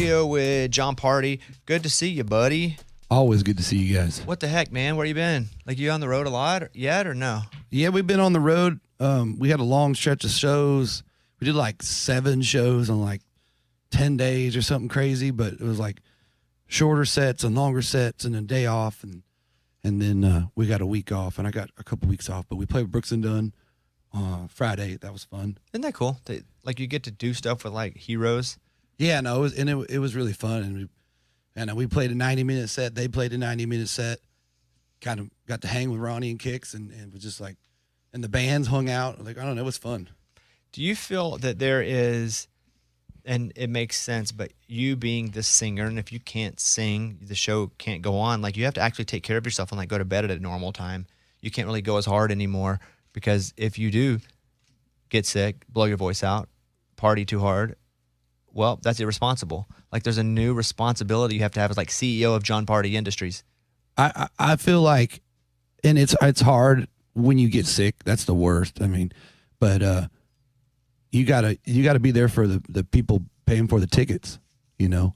iHeartRadio with John Pardi. Good to see you, buddy. Always good to see you guys. What the heck, man? Where you been? Like, you on the road a lot yet or no? Yeah, we've been on the road. We had a long stretch of shows. We did like 7 shows on like 10 days or something crazy, but it was like shorter sets and longer sets and a day off. And then we got a week off, and I got a couple weeks off. But we played with Brooks and Dunn Friday. That was fun. Isn't that cool? Like, you get to do stuff with like heroes. Yeah, no, it was really fun. And we played a 90-minute set. They played a 90-minute set. Kind of got to hang with Ronnie and Kix, and it was just like, and the bands hung out. Like, I don't know, it was fun. Do you feel that there is, and it makes sense, but you being the singer, and if you can't sing, the show can't go on. Like, you have to actually take care of yourself and like go to bed at a normal time. You can't really go as hard anymore, because if you do get sick, blow your voice out, party too hard, well, that's irresponsible. Like, there's a new responsibility you have to have as like CEO of John Pardi Industries. I feel like, and it's hard when you get sick. That's the worst. I mean, but you gotta be there for the people paying for the tickets. You know,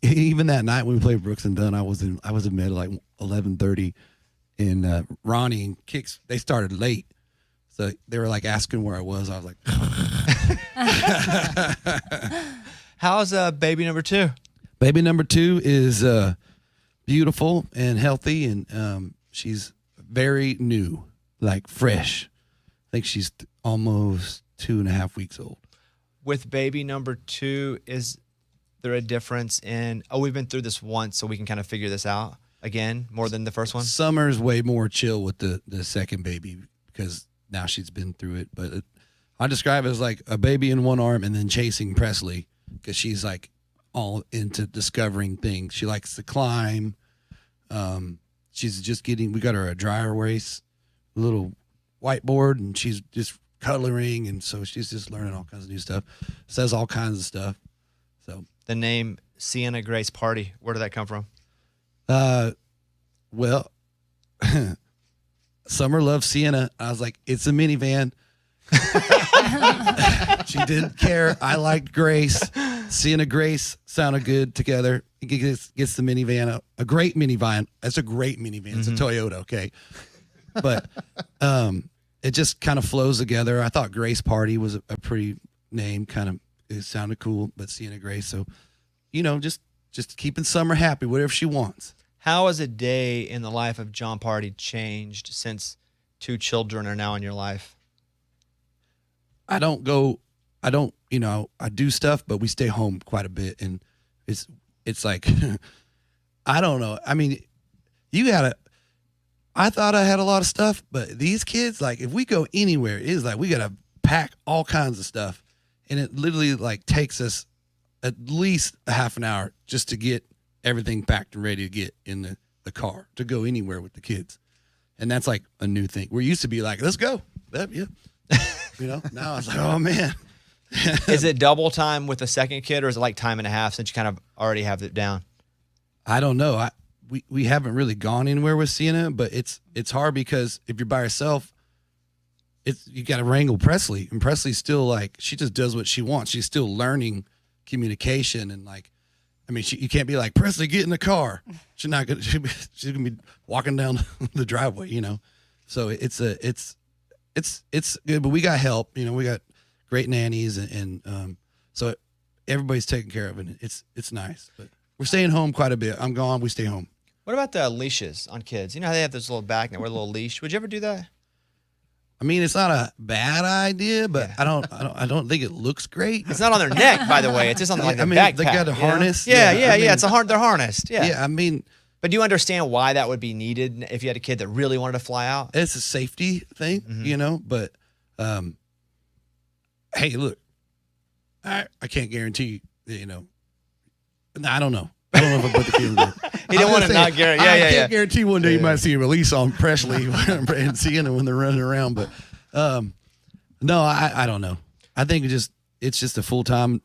even that night when we played Brooks and Dunn, I was in bed at like 11:30, and Ronnie and Kix, they started late, so they were like asking where I was. I was like, How's baby number 2? Baby number 2 is beautiful and healthy, and she's very new, like fresh. I think she's almost 2.5 weeks old. With baby number 2, is there a difference in, we've been through this once, so we can kind of figure this out again, more than the first one? Summer's way more chill with the second baby, because now she's been through it. But I describe it as like a baby in one arm and then chasing Presley, because she's like all into discovering things. She likes to climb. She's just we got her a dry erase, a little whiteboard, and she's just coloring, and so she's just learning all kinds of new stuff. Says all kinds of stuff. So the name Sienna Grace Pardi, where did that come from? Well, Summer loves Sienna. I was like, it's a minivan. She didn't care. I liked Grace. Sienna Grace sounded good together. It gets the minivan, a great minivan. That's a great minivan. It's a Toyota, okay? But it just kind of flows together. I thought Grace Pardi was a pretty name. It sounded cool, but Sienna Grace. So, you know, just keeping Summer happy, whatever she wants. How has a day in the life of John Pardi changed since 2 children are now in your life? I do stuff, but we stay home quite a bit, and it's like, I don't know. I mean, I thought I had a lot of stuff, but these kids, like, if we go anywhere, it's like we gotta pack all kinds of stuff, and it literally like takes us at least a half an hour just to get everything packed and ready to get in the car to go anywhere with the kids. And that's like a new thing. We used to be like, let's go. Yeah. You know, now it's like, oh man. Is it double time with the second kid, or is it like time and a half since you kind of already have it down? I don't know. We haven't really gone anywhere with Sienna, but it's hard because if you're by yourself, you got to wrangle Presley, and Presley's still like, she just does what she wants. She's still learning communication, and like, I mean, you can't be like, Presley, get in the car. She's not gonna. She's gonna be walking down the driveway, you know. So it's good, but we got help. You know, we got great nannies, and so everybody's taken care of, and it's nice. But we're staying home quite a bit. I'm gone. We stay home. What about the leashes on kids? You know how they have this little back and they wear a little leash. Would you ever do that? I mean, it's not a bad idea, but Yeah. I don't think it looks great. It's not on their neck, by the way. It's just on like the backpack. They got a harness. You know? Yeah. I mean, It's they're harnessed. Yeah. Yeah, I mean, but do you understand why that would be needed if you had a kid that really wanted to fly out? it's a safety thing, you know. But hey, look, I can't guarantee. You know, I don't know. I don't know if I put the kid in there. He didn't want to not guarantee. I can't guarantee one day you might see a release on Presley and Sienna when they're running around. But no, I don't know. I think it's just a full time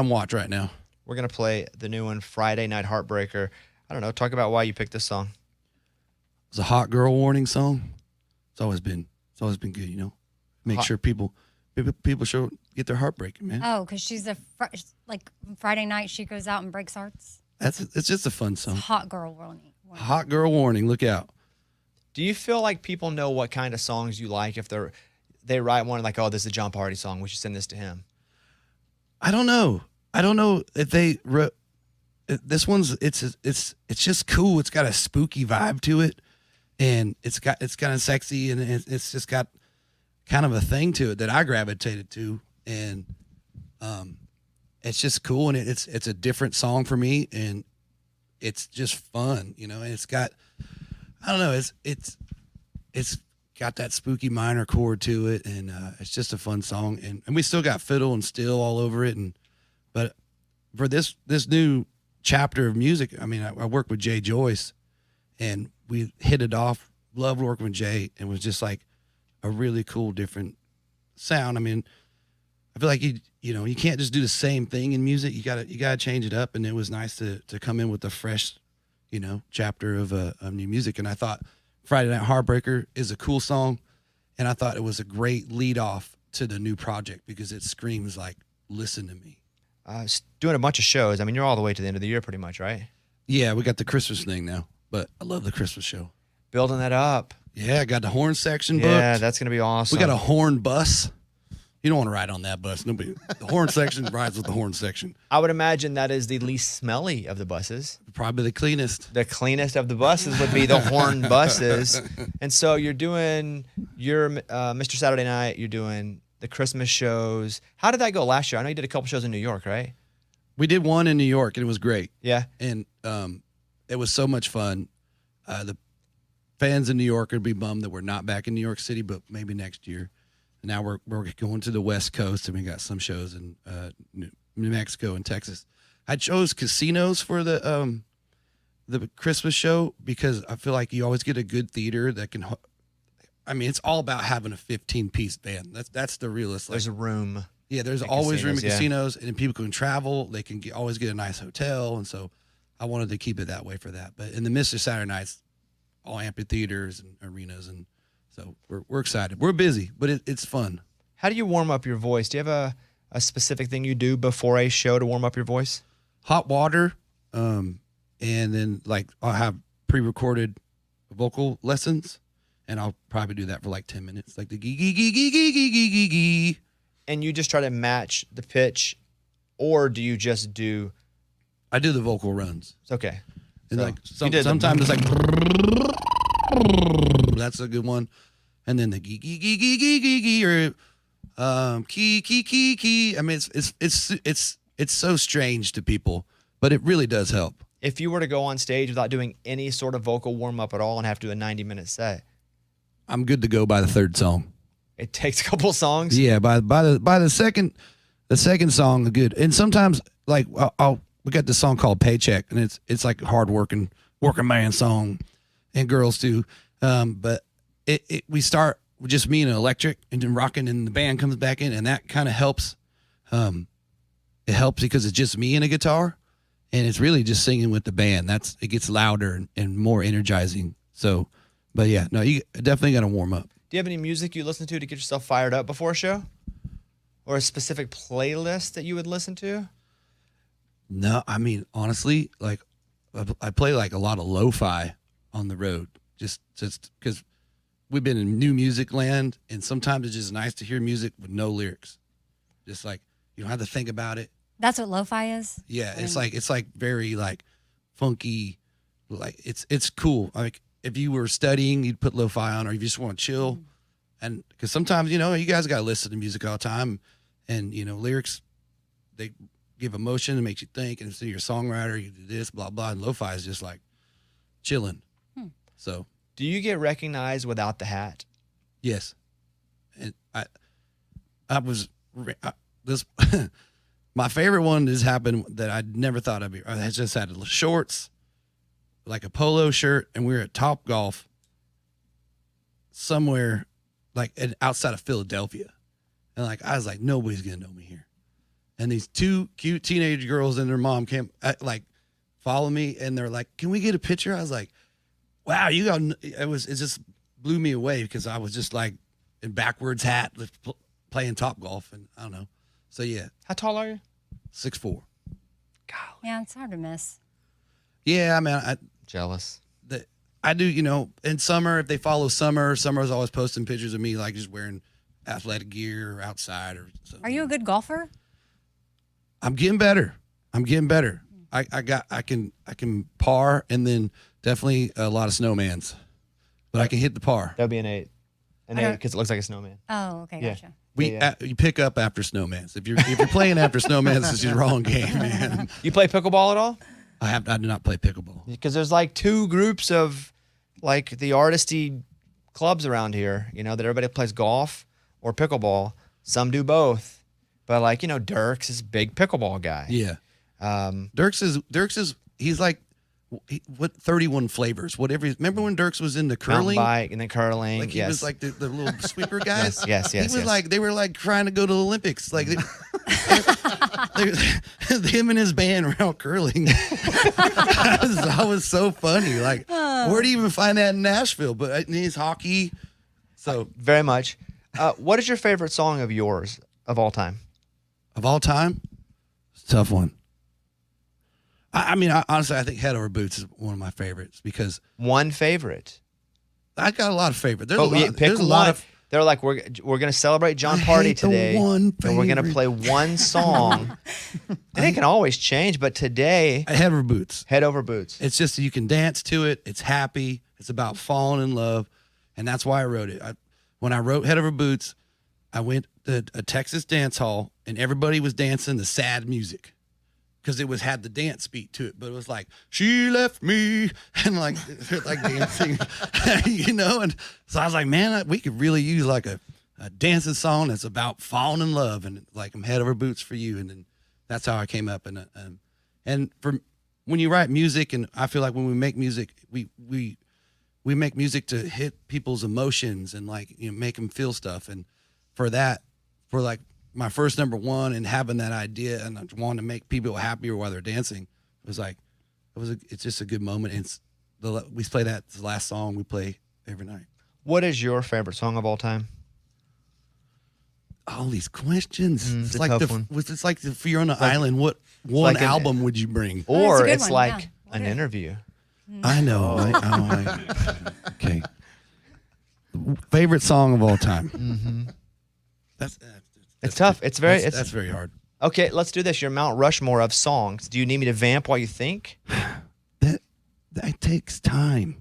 watch right now. We're gonna play the new one, Friday Night Heartbreaker. I don't know. Talk about why you picked this song. It's a hot girl warning song. It's always been good, you know. Make sure people get their heart breaking, man. Oh, because she's like Friday night she goes out and breaks hearts. It's just a fun song. Hot girl warning. Hot girl warning. Look out. Do you feel like people know what kind of songs you like if they write one like, oh, this is a John Pardi song, we should send this to him? I don't know if they wrote this one's. It's just cool. It's got a spooky vibe to it, and it's kind of sexy, and it's just got kind of a thing to it that I gravitated to, and it's just cool, and it's a different song for me, and it's just fun, and it's got, I don't know, it's got that spooky minor chord to it, and it's just a fun song, and we still got fiddle and steel all over it, but for this new chapter of music, I mean, I worked with Jay Joyce, and we hit it off. Loved working with Jay, and it was just like a really cool, different sound. I mean, I feel like you can't just do the same thing in music. You gotta change it up, and it was nice to come in with a fresh, chapter of new music. And I thought Friday Night Heartbreaker is a cool song, and I thought it was a great lead off to the new project because it screams like, listen to me. Doing a bunch of shows. I mean, you're all the way to the end of the year pretty much, right? Yeah, we got the Christmas thing now, but I love the Christmas show. Building that up. Yeah, I got the horn section booked. Yeah, that's going to be awesome. We got a horn bus. You don't want to ride on that bus. Nobody. The horn section rides with the horn section. I would imagine that is the least smelly of the buses. Probably the cleanest. The cleanest of the buses would be the horn buses. And so you're doing your Mr. Saturday Night. You're doing the Christmas shows. How did that go last year? I know you did a couple shows in New York, right? We did one in New York, and it was great. Yeah. And it was so much fun. The fans in New York would be bummed that we're not back in New York City, but maybe next year. Now we're going to the West Coast, and we got some shows in New Mexico and Texas. I chose casinos for the Christmas show because I feel like you always get a good theater that can. I mean, it's all about having a 15-piece band. That's the realist. There's a room. Yeah, there's always room in casinos, and people can travel. They can always get a nice hotel, and so I wanted to keep it that way for that. But in the Mr. Saturday Nights, all amphitheaters and arenas, and so we're excited. We're busy, but it's fun. How do you warm up your voice? Do you have a specific thing you do before a show to warm up your voice? Hot water, and then I'll have pre-recorded vocal lessons, and I'll probably do that for 10 minutes, like the gee gee gee gee gee gee gee gee gee. And you just try to match the pitch, or do you just do? I do the vocal runs. It's okay. And so sometimes it's like that's a good one, and then the gee gee gee gee gee gee gee or key key key key. I mean, it's so strange to people, but it really does help. If you were to go on stage without doing any sort of vocal warm up at all and have to do a 90-minute set, I'm good to go by the third song. It takes a couple songs. Yeah, by the second song, good. And sometimes we got this song called Paycheck, and it's like a hard working man song, and girls too. But we start with just me and an electric, and then rocking, and the band comes back in, and that kind of helps. It helps because it's just me and a guitar, and it's really just singing with the band. It gets louder and more energizing. So, but yeah, no, you definitely got to warm up. Do you have any music you listen to get yourself fired up before a show? Or a specific playlist that you would listen to? No, I mean, honestly, I play a lot of lo-fi on the road just because we've been in new music land, and sometimes it's just nice to hear music with no lyrics. Just you don't have to think about it. That's what lo-fi is? Yeah, it's very funky, it's cool. If you were studying, you'd put lo-fi on, or you just want to chill. And because sometimes, you guys got to listen to music all the time, and, lyrics, they give emotion and makes you think. And if you're a songwriter, you do this, blah, blah. And lo-fi is just chilling. So. Do you get recognized without the hat? Yes. And my favorite one has happened that I never thought I'd be. I just had shorts, like a polo shirt, and we were at Topgolf somewhere outside of Philadelphia. And I was like, nobody's going to know me here. And these two cute teenage girls and their mom came, follow me, and they're like, can we get a picture? I was like, wow, it just blew me away because I was just in backwards hat playing Topgolf, and I don't know. So yeah, How tall are you? 6'4". Yeah, it's hard to miss. Yeah, I mean, Jealous. I do, you know, in summer, if they follow Summer's always posting pictures of me like just wearing athletic gear or outside or something. Are you a good golfer? I'm getting better. I can par and then definitely a lot of snowmans, but I can hit the par. That'd be an 8. An I 8 don't- because it looks like a snowman. Oh, okay, Yeah. gotcha. You pick up after snowmans. If you're playing after snowmans, it's your wrong game, man. You play pickleball at all? I do not play pickleball. Because there's like 2 groups of like the artisty clubs around here, you know, that everybody plays golf or pickleball. Some do both. But like, you know, Dirks is a big pickleball guy. Yeah. Dirks is he's like what 31 flavors, whatever. Remember when Dirks was into curling? Mountain bike and then curling. Like he yes. was like the little sweeper guy. yes. He was like, they were like trying to go to the Olympics. Like him and his band were out curling. That was so funny. Like, where do you even find that in Nashville? But he's hockey. So Very much. What is your favorite song of yours of all time? of all time, it's a tough one. I mean, honestly, I think Head Over Boots is one of my favorites because One favorite. I got a lot of favorites. There's But a lot. pick There's a one. lot of. They're like, we're going to celebrate John I Pardi hate the today. one And we're going to favorite. play one song. And it can always change, but today, Head Over Boots. Head Over Boots. It's just you can dance to it. It's happy. It's about falling in love, and that's why I wrote it. When I wrote Head Over Boots, I went to a Texas dance hall, and everybody was dancing the sad music because it had the dance beat to it. But it was like she left me, and like dancing, you know. And so I was like, man, we could really use like a dancing song that's about falling in love, and like I'm Head Over Boots for you. And then that's how I came up. And for when you write music, and I feel like when we make music, we make music to hit people's emotions and like, you know, make them feel stuff. And for like my first number one and having that idea and wanting to make people happier while they're dancing, it's just a good moment. And we play that's the last song we play every night. What is your favorite song of all time? All these questions. It's a tough one. It's like if you're on an island, what one like an- album would you bring? Oh, that's a Or good it's one, like yeah. an interview. I know. Okay. Favorite song of all time. Mm-hmm. That's It's tough. It's very. That's very hard. Okay, let's do this. Your Mount Rushmore of songs. Do you need me to vamp while you think? That takes time.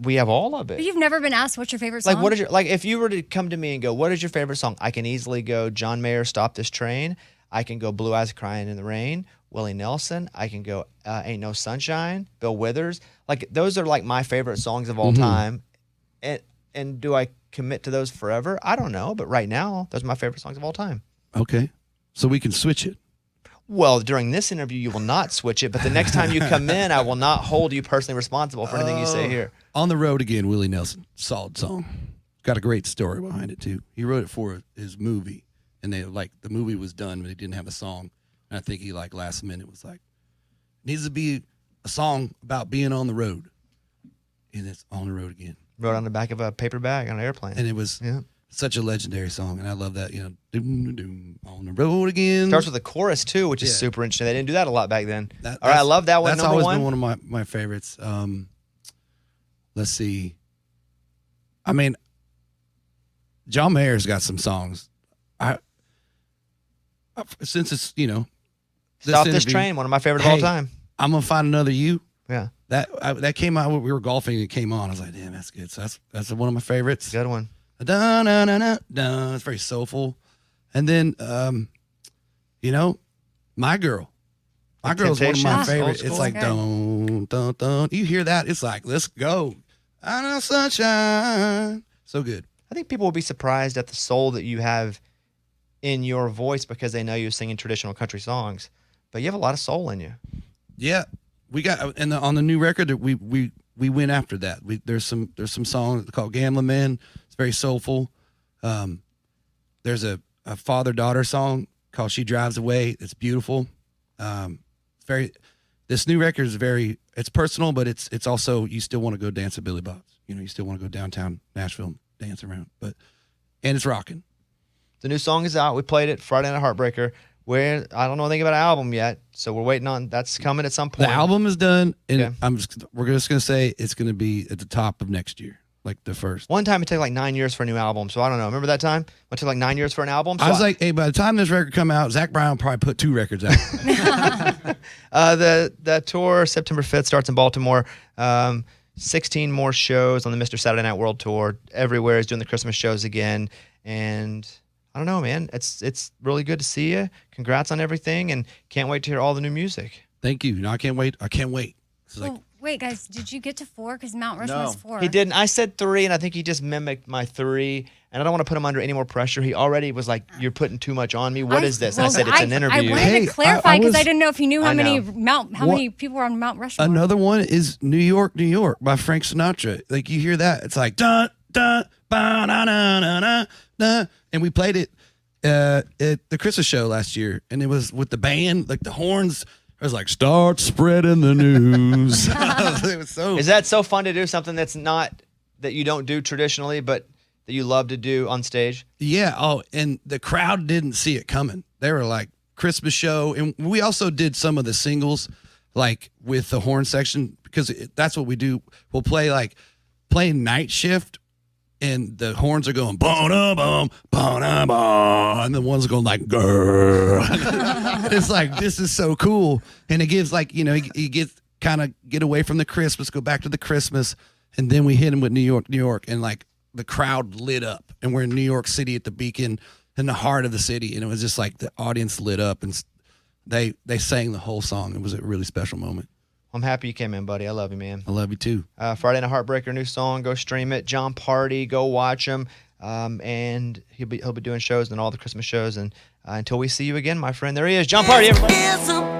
We have all of But it. you've never been asked what's your favorite song? Like, what is your if you were to come to me and go, what is your favorite song? I can easily go John Mayer, Stop This Train. I can go Blue Eyes Crying in the Rain, Willie Nelson. I can go Ain't No Sunshine, Bill Withers. Like, those are like my favorite songs of all time. And do I commit to those forever? I don't know, but right now, those are my favorite songs of all time. Okay. So we can switch it. Well, during this interview, you will not switch it, but the next time you come in, I will not hold you personally responsible for anything you say here. On the Road Again, Willie Nelson. Solid song. Got a great story behind it, too. He wrote it for his movie, and the movie was done, but he didn't have a song. And I think he, last minute was like, needs to be a song about being on the road. And it's On the Road Again. Wrote on the back of a paper bag on an airplane. And it was Yeah. such a legendary song, and I love that, doom, doom, on the road again. Starts with a chorus, too, which is Yeah. super interesting. They didn't do that a lot back then. All right, I That's- love that one. That's Number always one. been one of my favorites. Let's see. I mean, John Mayer's got some songs. Since it's, Stop This interview, Train, one of my favorite of all Hey. time. I'm gonna find another you. Yeah, That came out when we were golfing. It came on. I was like, damn, that's good. So that's one of my favorites. good one. Dun, dun, dun, dun, dun. It's very soulful. And then, My Girl. My Like Girl's one of my Temptations, favorites. old It's school? like, Okay. dun, dun, dun. You hear that? It's like, let's go. I know sunshine. So good. I think people will be surprised at the soul that you have in your voice because they know you're singing traditional country songs, but you have a lot of soul in you. Yeah. We got, and on the new record, we went after that. There's some songs called Gambling Man. It's very soulful. There's a father-daughter song called She Drives Away. It's beautiful. This new record is it's personal, but it's also, you still want to go dance at Billy Bob's. You still want to go downtown Nashville and dance around, and it's rocking. The new song is out. We played it Friday Night Heartbreaker. I don't know anything about an album yet, so we're waiting on that's coming at some point. The album is done, and Okay. we're just gonna say it's gonna be at the top of next year, like the first. One time it took like 9 years for a new album, so I don't know. Remember that time? It took like 9 years for an album. So I was like, hey, by the time this record come out, Zach Brown probably put 2 records out. the tour September 5th starts in Baltimore. 16 more shows on the Mr. Saturday Night World Tour. Everywhere is doing the Christmas shows again, and I don't know, man. It's really good to see you. Congrats on everything, and can't wait to hear all the new music. Thank you. No, I can't wait. It's like, Well, wait, guys, did you get to 4? Because Mount Rushmore's 4. He didn't. I said 3, and I think he just mimicked my 3. And I don't want to put him under any more pressure. He already was like, "You're putting too much on me. What is this?" And I said, "It's an interview." I wanted Hey, to clarify because I I didn't know if you knew how I many know. many people were on Mount Rushmore. another one is New York, New York by Frank Sinatra. Like you hear that, it's like dun dun ba na na na na na, and we played it at the Christmas show last year, and it was with the band, like the horns. I was like, start spreading the news. It was so. Is that so fun to do something that's not that you don't do traditionally, but that you love to do on stage? Yeah. Oh, and the crowd didn't see it coming. They were like Christmas show, and we also did some of the singles, like with the horn section, because that's what we do. We'll play night shift, and the horns are going ba-da-bum, ba-da-bum, and the ones are going like grrr. It's like, this is so cool, and it gives like, you get away from the Christmas, go back to the Christmas, and then we hit them with New York, New York, and like the crowd lit up, and we're in New York City at the Beacon, in the heart of the city, and it was just like the audience lit up, and they sang the whole song. It was a really special moment. I'm happy you came in, buddy. I love you, man. I love you too. Friday Night Heartbreaker, new song. Go stream it. John Pardi, go watch him. And he'll be doing shows and all the Christmas shows. And until we see you again, my friend, there he is, John Pardi. Everybody.